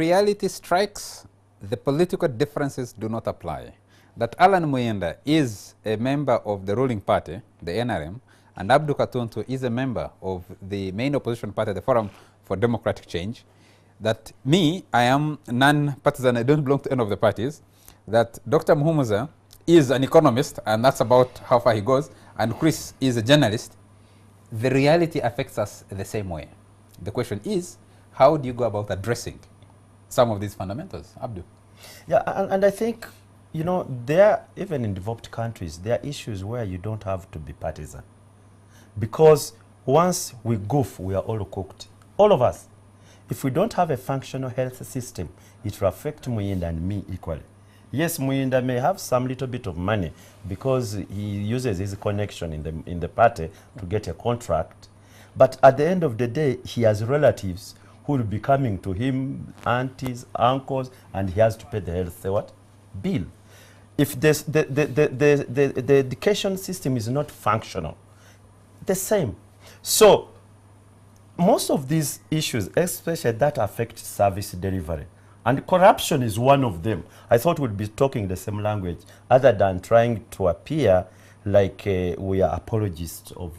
reality strikes, the political differences do not apply. That Alan Muyenda is a member of the ruling party, the NRM, and Abdul Katuntu is a member of the main opposition party, the Forum for Democratic Change. That me, I am non-partisan, I don't belong to any of the parties. That Dr. Muhumuza is an economist, and that's about how far he goes, and Chris is a journalist. The reality affects us the same way. The question is, how do you go about addressing some of these fundamentals? Abdul? Yeah, and I think, you know, there, even in developed countries, there are issues where you don't have to be partisan. Because once we goof, we are all cooked. All of us. If we don't have a functional health system, it will affect Muyinda and me equally. Yes, Muyinda may have some little bit of money because he uses his connection in the party to get a contract. But at the end of the day, he has relatives who will be coming to him, aunties, uncles, and he has to pay the health bill. If the education system is not functional, the same. So most of these issues, especially that affect service delivery, and corruption is one of them. I thought we'd be talking the same language, other than trying to appear like we are apologists of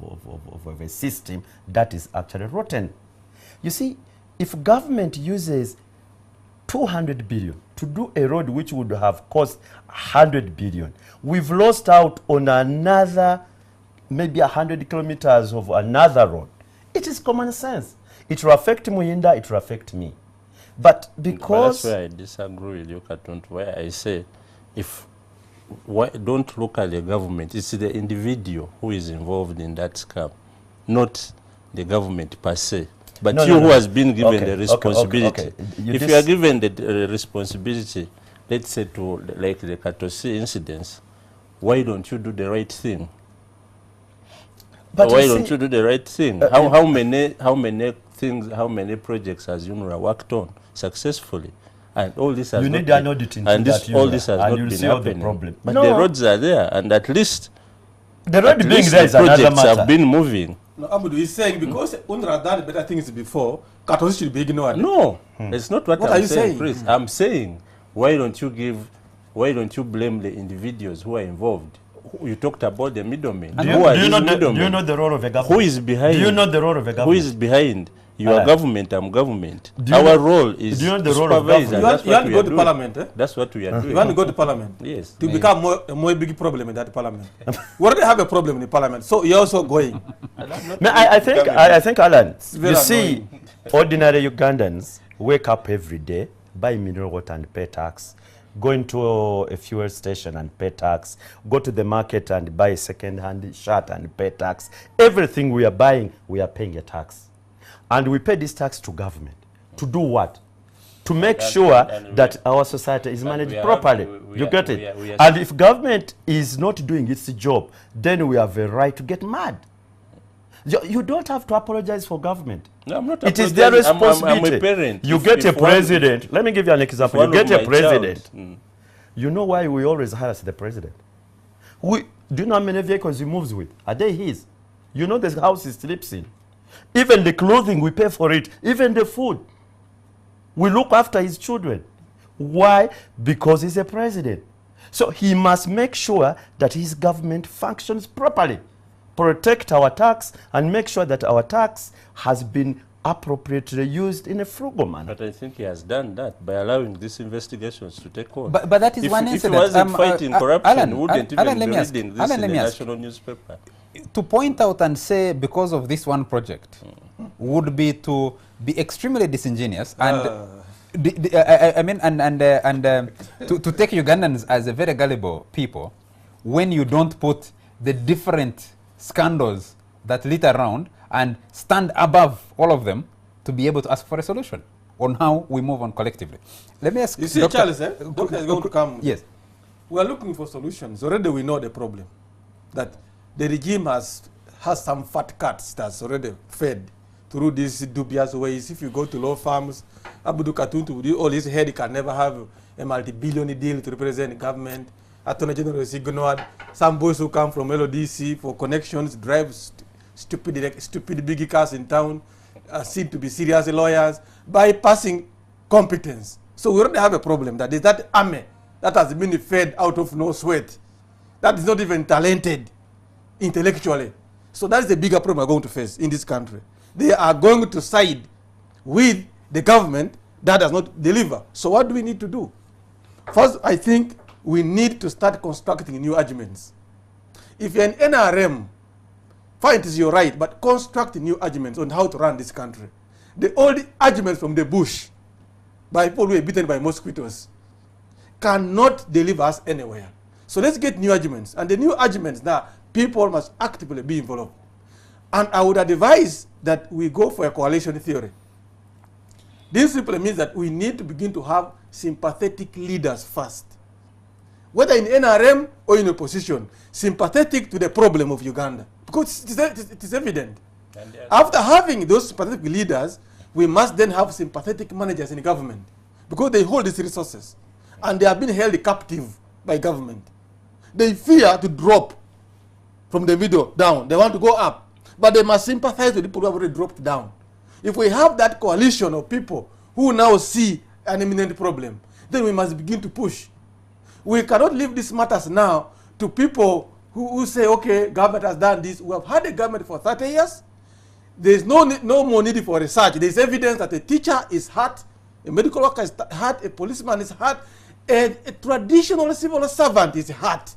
a system that is actually rotten. You see, if government uses 200 billion to do a road which would have cost 100 billion, we've lost out on another maybe 100 kilometers of another road. It is common sense. It will affect Muyinda, it will affect me. But because... But that's where I disagree with you, Katuntu, where I say, don't look at the government. It's the individual who is involved in that scam, not the government per se. But who has been given the responsibility. If you are given the responsibility, let's say to like the Katosi incidents, why don't you do the right thing? But why don't you do the right thing? How many projects has UNRWA worked on successfully? And all this has need an audit into that, all this has not been happening. Problem. But the roads are there, and at least the road being there is another projects matter. have been moving. No, Abudu is saying because UNRWA done better things before, Katosi should be ignored. No, it's not what I'm saying, Chris. Mm. I'm saying, why don't you blame the individuals who are involved? You talked about the middlemen. Do you know the role of a government? Who is behind? Do you know the role of a government? Who is behind? You are government, I'm government. Our role is do you know the to role of supervise. government? You want to go to parliament, eh? That's what we are doing. You want to go to parliament? Yes. To become more big problem in that parliament. We already have a problem in the parliament, so you're also going. I think, Alan, you see, ordinary Ugandans wake up every day, buy mineral water and pay tax, go into a fuel station and pay tax, go to the market and buy a second-hand shirt and pay tax. Everything we are buying, we are paying a tax. And we pay this tax to government. To do what? To make sure that our society is managed properly. You get it? And if government is not doing its job, then we have a right to get mad. You don't have to apologize for government. No, I'm not. It is their responsibility. I'm a parent. You get a president. Let me give you an example. You get a president. You know why we always harass the president? Do you know how many vehicles he moves with? Are they his? You know the house he sleeps in. Even the clothing, we pay for it. Even the food. We look after his children. Why? Because he's a president. So he must make sure that his government functions properly. Protect our tax and make sure that our tax has been appropriately used in a frugal manner. But I think he has done that by allowing these investigations to take on. But that is one incident. If he wasn't fighting corruption, he wouldn't even be reading this in the national newspaper. To point out and say because of this one project would be to be extremely disingenuous and to take Ugandans as a very gullible people when you don't put the different scandals that litter around and stand above all of them to be able to ask for a solution on how we move on collectively. Let me ask you. See, Dr. Charles, Doctor is going to come. Yes. We are looking for solutions. Already we know the problem. That the regime has some fat cats that's already fed through these dubious ways. If you go to law firms, Abdul Katuntu, with all his head, he can never have a multi-billion deal to represent the government. Attorney General is ignored. Some boys who come from LODC for connections drive stupid big cars in town, seem to be serious lawyers, bypassing competence. So we already have a problem that is that army that has been fed out of no sweat, that is not even talented intellectually. So that is the bigger problem we're going to face in this country. They are going to side with the government that does not deliver. So what do we need to do? First, I think we need to start constructing new arguments. If you're an NRM, fine, it is your right, but construct new arguments on how to run this country. The old arguments from the bush by people who are beaten by mosquitoes cannot deliver us anywhere. So let's get new arguments. And the new arguments now, people must actively be involved. And I would advise that we go for a coalition theory. This simply means that we need to begin to have sympathetic leaders first. Whether in NRM or in opposition, sympathetic to the problem of Uganda. Because it is evident. After having those sympathetic leaders, we must then have sympathetic managers in government. Because they hold these resources. And they have been held captive by government. They fear to drop from the middle down. They want to go up. But they must sympathize with people who have already dropped down. If we have that coalition of people who now see an imminent problem, then we must begin to push. We cannot leave these matters now to people who say, okay, government has done this. We have had a government for 30 years. There is no more need for research. There is evidence that a teacher is hurt, a medical worker is hurt, a policeman is hurt, and a traditional civil servant is hurt.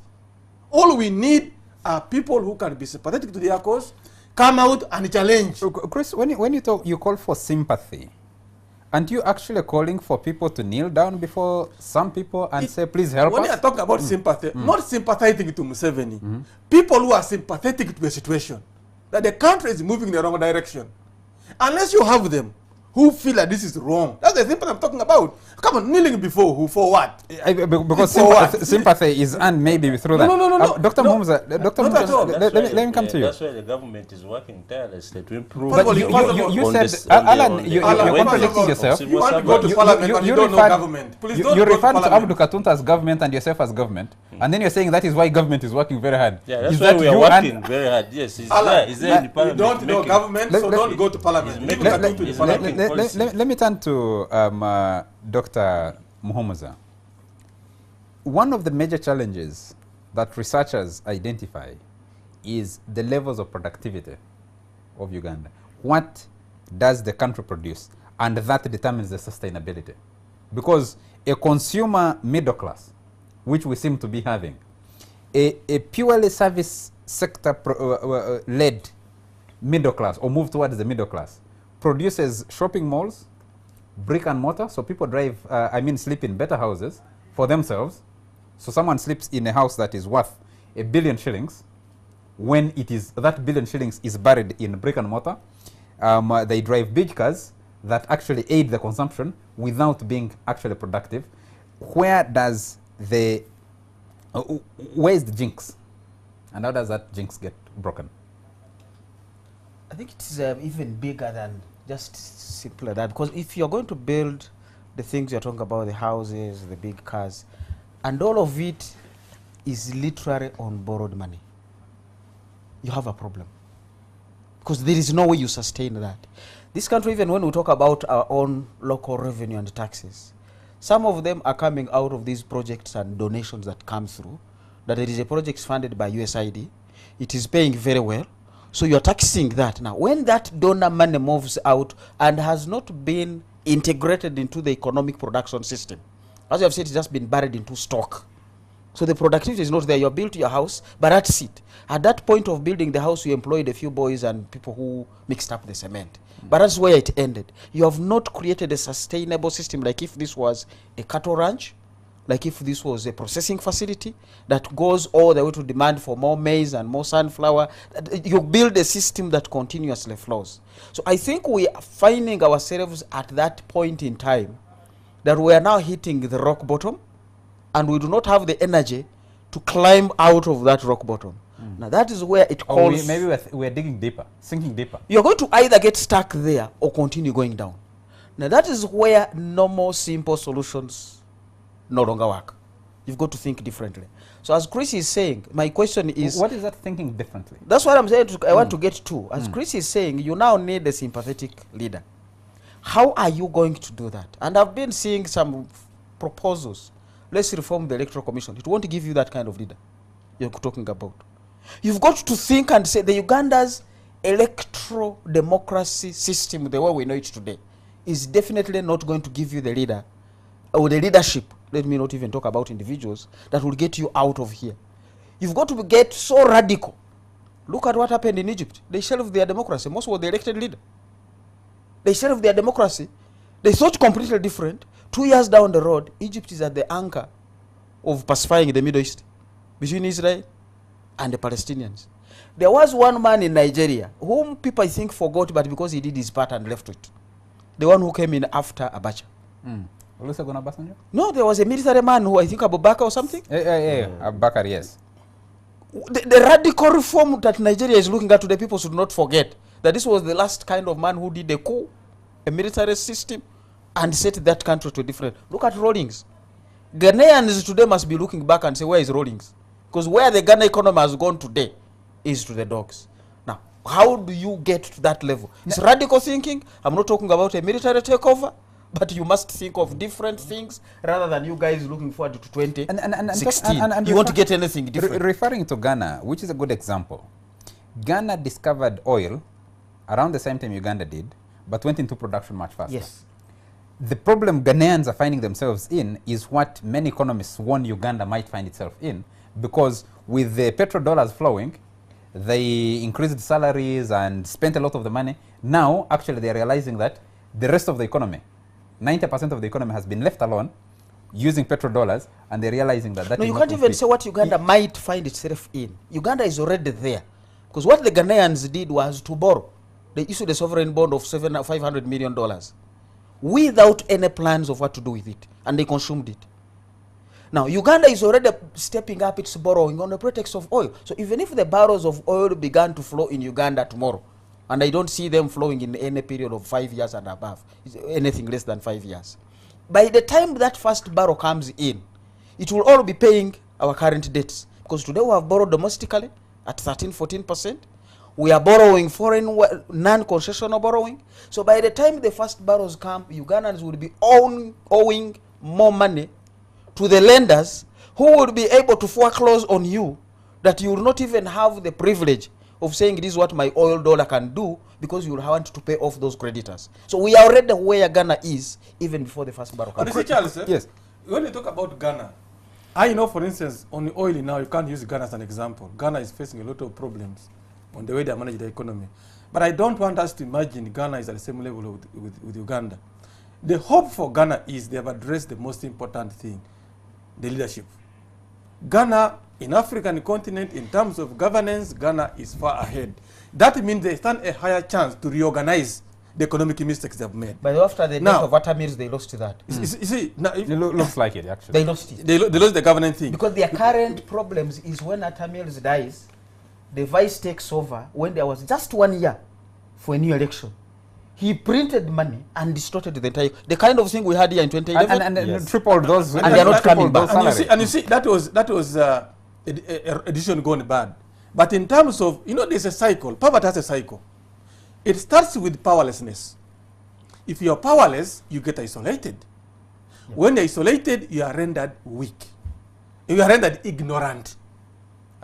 All we need are people who can be sympathetic to their cause, come out and challenge. Chris, when you talk, you call for sympathy. Aren't you actually calling for people to kneel down before some people and say, please help us? When you talk about sympathy, not sympathizing to Museveni, people who are sympathetic to the situation, that the country is moving in the wrong direction. Unless you have them who feel that this is wrong. That's the sympathy I'm talking about. Come on, kneeling before who? For what? Because sympathy is earned maybe through that. No. Dr. Mumza, let me come to you. That's why the government is working tirelessly to improve. But you said, Alan, you're contradicting yourself. You want to go to parliament and you don't know government. Please don't you go to refer to parliament. Abdul Katunta as government and yourself as government. And then you're saying that is why government is working very hard. Yeah, that's why we are working very hard. Yes, he's there in the parliament. You don't know government, so don't go to parliament. Let me turn to Dr. Muhumuza. One of the major challenges that researchers identify is the levels of productivity of Uganda. What does the country produce? And that determines the sustainability. Because a consumer middle class, which we seem to be having, a purely service sector led middle class or move towards the middle class produces shopping malls, brick and mortar, so people sleep in better houses for themselves. So someone sleeps in a house that is worth $1 billion shillings when that $1 billion shillings is buried in brick and mortar. They drive big cars that actually aid the consumption without being actually productive. Where is the jinx? And how does that jinx get broken? I think it's even bigger than just simpler that, because if you're going to build the things you're talking about, the houses, the big cars, and all of it is literally on borrowed money, you have a problem. Because there is no way you sustain that. This country, even when we talk about our own local revenue and taxes, some of them are coming out of these projects and donations that come through. That there is a project funded by USAID. It is paying very well. So you're taxing that. Now, when that donor money moves out and has not been integrated into the economic production system, as you have said, it's just been buried into stock. So the productivity is not there. You built your house, but that's it. At that point of building the house, you employed a few boys and people who mixed up the cement. But that's where it ended. You have not created a sustainable system, like if this was a cattle ranch, like if this was a processing facility that goes all the way to demand for more maize and more sunflower. You build a system that continuously flows. So I think we are finding ourselves at that point in time that we are now hitting the rock bottom, and we do not have the energy to climb out of that rock bottom. Now that is where it calls... maybe we're digging deeper, sinking deeper. You're going to either get stuck there or continue going down. Now that is where normal, simple solutions no longer work. You've got to think differently. So as Chris is saying, my question is... What is that thinking differently? That's what I'm saying. I want to get to. As Chris is saying, you now need a sympathetic leader. How are you going to do that? And I've been seeing some proposals. Let's reform the Electoral Commission. It won't give you that kind of leader you're talking about. You've got to think and say the Uganda's electoral democracy system, the way we know it today, is definitely not going to give you the leader or the leadership. Let me not even talk about individuals that will get you out of here. You've got to get so radical. Look at what happened in Egypt. They shelved their democracy. Most were the elected leader. They shelved their democracy. They thought completely different. 2 years down the road, Egypt is at the anchor of pacifying the Middle East between Israel and the Palestinians. There was one man in Nigeria whom people I think forgot, but because he did his part and left it. The one who came in after Abacha. Olusegun Obasanjo? No, there was a military man who I think Abubakar or something. Abubakar, yes. The radical reform that Nigeria is looking at today, people should not forget that this was the last kind of man who did a coup, a military system, and set that country to different. Look at Rawlings. Ghanaians today must be looking back and say, where is Rawlings? Because where the Ghana economy has gone today is to the dogs. Now, how do you get to that level? It's radical thinking. I'm not talking about a military takeover, but you must think of different things rather than you guys looking forward to 2016. You want to get anything different. Referring to Ghana, which is a good example. Ghana discovered oil around the same time Uganda did, but went into production much faster. Yes. The problem Ghanaians are finding themselves in is what many economists warn Uganda might find itself in, because with the petrodollars flowing, they increased salaries and spent a lot of the money. Now, actually, they are realizing that the rest of the economy, 90% of the economy has been left alone using petrodollars, and they're realizing that that no, is you not can't even say what Uganda might find itself in. Uganda is already there. Because what the Ghanaians did was to borrow. They issued a sovereign bond of $500 million without any plans of what to do with it. And they consumed it. Now, Uganda is already stepping up its borrowing on the pretext of oil. So even if the barrels of oil began to flow in Uganda tomorrow, and I don't see them flowing in any period of 5 years and above, anything less than 5 years, by the time that first barrel comes in, it will all be paying our current debts. Because today we have borrowed domestically at 13-14%. We are borrowing foreign non-concessional borrowing. So by the time the first barrels come, Ugandans will be owing more money to the lenders, who will be able to foreclose on you, that you will not even have the privilege of saying this is what my oil dollar can do, because you will want to pay off those creditors. So we are already where Ghana is even before the first barrel comes. Charles, yes. When you talk about Ghana, I know, for instance, on the oil now, you can't use Ghana as an example. Ghana is facing a lot of problems on the way they manage the economy. But I don't want us to imagine Ghana is at the same level with Uganda. The hope for Ghana is they have addressed the most important thing, the leadership. Ghana, in African continent, in terms of governance, Ghana is far ahead. That means they stand a higher chance to reorganize the economic mistakes they have made. But after the death of Atta Mills, they lost that. You see, now, It looks like it, actually. They lost it. they lost the governance thing. Because their current problems is when Atta Mills dies, the vice takes over when there was just 1 year for a new election. He printed money and distorted the entire, the kind of thing we had here in 2011. And tripled those. And they are not coming back. And you see, that was a decision gone bad. But in terms of, there's a cycle. Poverty has a cycle. It starts with powerlessness. If you are powerless, you get isolated. Yeah. When you're isolated, you are rendered weak. You are rendered ignorant.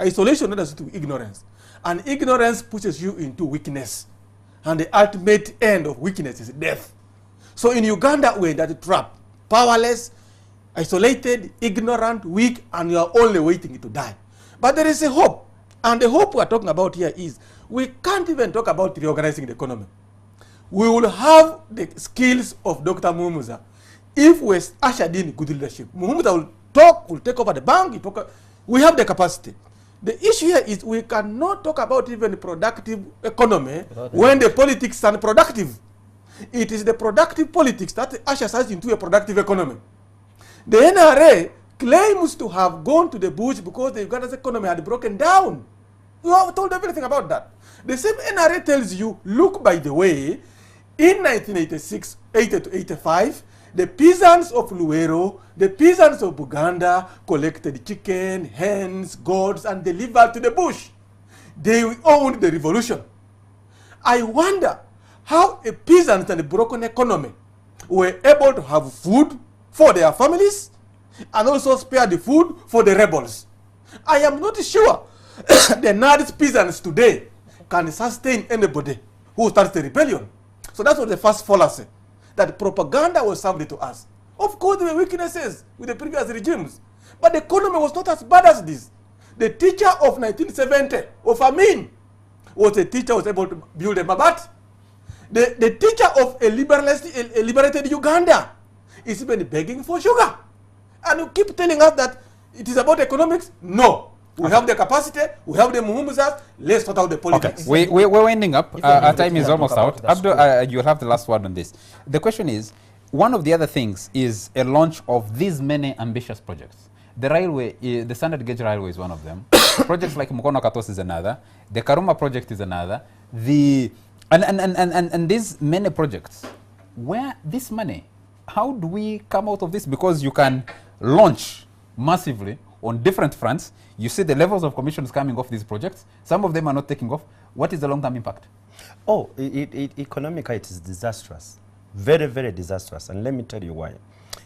Isolation leads to ignorance. And ignorance pushes you into weakness. And the ultimate end of weakness is death. So in Uganda, we're in that trap. Powerless, isolated, ignorant, weak, and you are only waiting to die. But there is a hope. And the hope we are talking about here is we can't even talk about reorganizing the economy. We will have the skills of Dr. Muhumuza if we ushered in good leadership. Muhumuza will take over the bank. We have the capacity. The issue here is we cannot talk about even productive economy when the politics are unproductive. It is the productive politics that ushers us into a productive economy. The NRA claims to have gone to the bush because the Uganda's economy had broken down. We have told everything about that. The same NRA tells you, look, by the way, in 1986, 80 to 85, the peasants of Luero, the peasants of Buganda collected chicken, hens, goats, and delivered to the bush. They owned the revolution. I wonder how a peasant and a broken economy were able to have food for their families and also spare the food for the rebels. I am not sure the Nardist peasants today can sustain anybody who starts the rebellion. So that was the first fallacy, that propaganda was served to us. Of course, there were weaknesses with the previous regimes, but the economy was not as bad as this. The teacher of 1970, of Amin, was a teacher who was able to build a Mabat. The teacher of a liberated Uganda is even begging for sugar. And you keep telling us that it is about economics? No. We have the capacity, we have the Muhumuzas, let's sort out the politics. Okay. We're winding up. Our time is almost out. Abdul, you'll have the last word on this. The question is, one of the other things is a launch of these many ambitious projects. The railway, the standard gauge railway is one of them. Projects like Mukono Katos is another. The Karuma project is another. And these many projects, where this money, how do we come out of this? Because you can launch massively on different fronts. You see the levels of commissions coming off these projects. Some of them are not taking off. What is the long-term impact? Oh, economically it is disastrous. Very, very disastrous. And let me tell you why.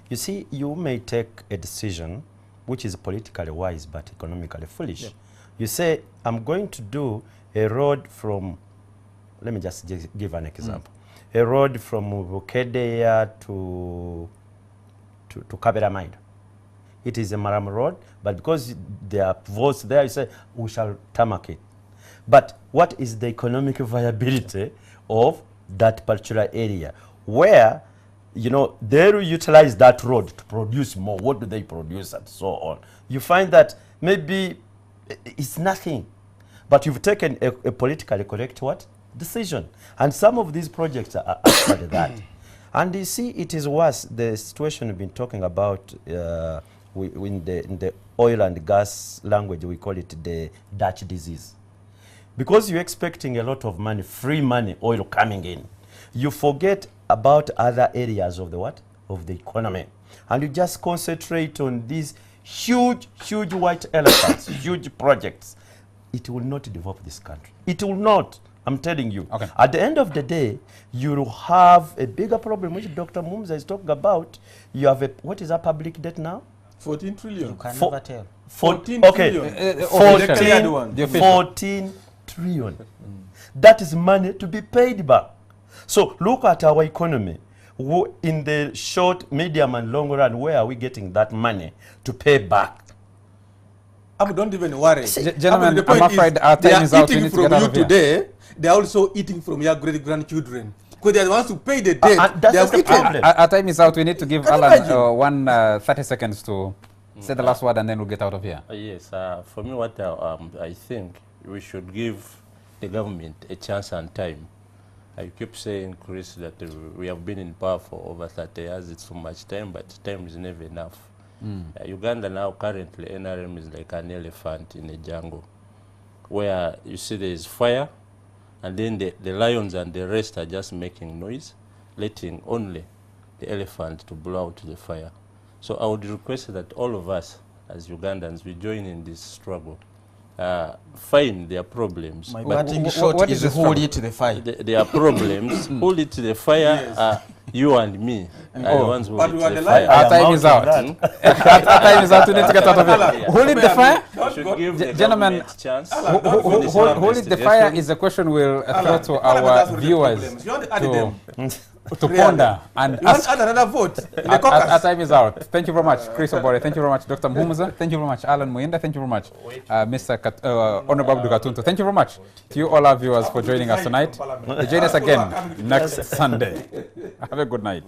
You see, you may take a decision which is politically wise but economically foolish. Yep. You say, I'm going to do a road from, let me just give an example. A road from Bukedea to Kabera Mine. It is a Maram road, but because there are votes there, you say, we shall tarmac it. But what is the economic viability of that particular area? Where, you know, they will utilize that road to produce more. What do they produce and so on? You find that maybe it's nothing. But you've taken a politically correct what? Decision. And some of these projects are actually that. And you see, it is worse, the situation we've been talking about in the oil and gas language, we call it the Dutch disease. Because you're expecting a lot of money, free money, oil coming in, you forget about other areas of the what? Of the economy. And you just concentrate on these huge, huge white elephants, huge projects. It will not develop this country. It will not. I'm telling you. Okay. At the end of the day, you will have a bigger problem, which Dr. Mumza is talking about. You have a, what is our public debt now? 14 trillion. You can never tell. 14 trillion. 14 trillion. That is money to be paid back. So look at our economy. In the short, medium, and long run, where are we getting that money to pay back? Don't even worry. Gentlemen, I'm afraid our time is out. They are eating from you today. They are also eating from your great-grandchildren. Because they are the ones who pay the debt. That's the problem. Our time is out. We need to give Alan 30 seconds to say the last word, and then we'll get out of here. Yes, for me, what I think we should give the government a chance and time. I keep saying, Chris, that we have been in power for over 30 years. It's so much time, but time is never enough. Uganda now, currently, NRM is like an elephant in a jungle, where you see there is fire, and then the lions and the rest are just making noise, letting only the elephant to blow out the fire. So I would request that all of us, as Ugandans, we join in this struggle. Find their problems. My batting shot is who lit the fire. There are problems. Who lit the fire are you and me. Are the ones who lit the fire. Our time is out. Our time is out. We need to get out of here. Who lit the fire? Gentlemen, who lit the fire is a question we'll throw to our viewers to ponder and ask. Another vote. Our time is out. Thank you very much, Chris Obore. Thank you very much, Dr. Muhumuza. Thank you very much, Alan Muyenda. Thank you very much, Mr. Honorable Abdul Katuntu. Thank you very much to you all our viewers for joining us tonight. Join us again next Sunday. Have a good night.